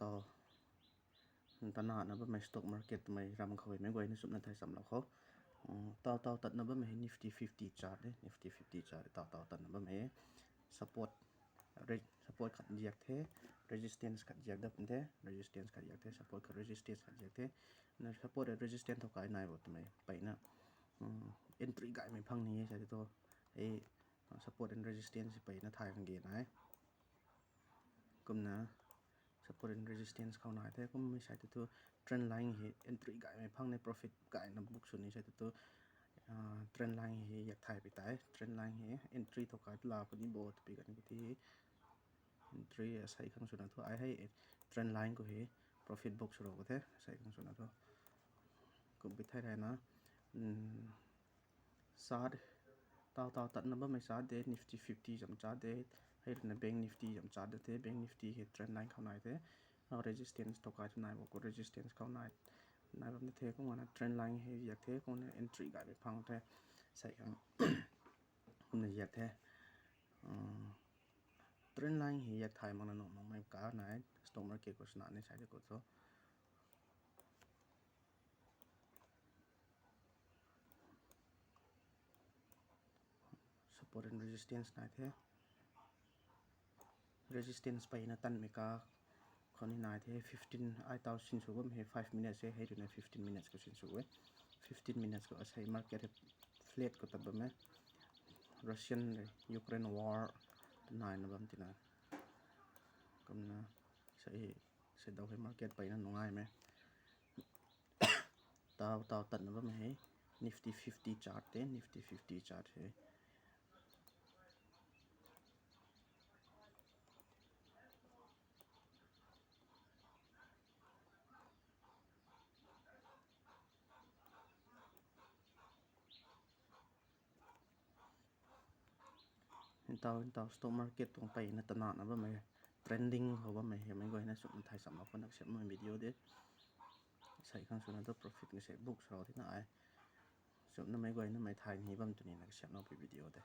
tao tana na ba mai stock market mai ram khoi mai goi na sum na thai sam la kho tao tat na ba mai nifty 50 chart de nifty 50 chart tao tat na ba mai support khat jiak the resistance khat jiak da pun the resistance khat jiak the support khat resistance khat jiak the na support resistance to kai nai bot mai pai na entry gai mai phang ni sa to e support and resistance pai na thai ang ge nai kum na support and resistance khau nai the kum mai sai to trend line hi entry gai mai phang ne profit gai na book su ni sai to trend line hi yak thai pi tai trend line hi entry to kai la ko ni bot pi kan ti entry sai khang su na to ai hai trend line ko hi profit book su ro ko the sai khang su na to kum pi thai ra na sad tao tat na ba mai sa de nifty 50 jam cha de hai na bank nifty jam cha de the bank nifty he trend line khau nai the resistance to kai nai ko resistance khau nai nai ba the ko na trend line he yak the ko na entry ga be phang the sai khang na yak the trend line he yak thai mang na no mai ka nai stock market ko sna ne sai de ko so support and resistance nai the resistance pai na tan me ka khoni nai the 15 ai tao sin su bam he 5 minutes he he na 15 minutes ko sin su we 15 minutes ko asai market flat ko tab me Russian Ukraine war nai na bam tina kam na sai dau he market pai na nungai me tao tan na bam he nifty 50 chart te nifty 50 chart he tao stock market tong pai na tana na ba mai trending ho ba mai he mai goi na su thai sam ko nak sem mai video de sai khang su na to profit ni se book ro thina ai su na mai goi na mai thai ni bam tu ni nak sem no video de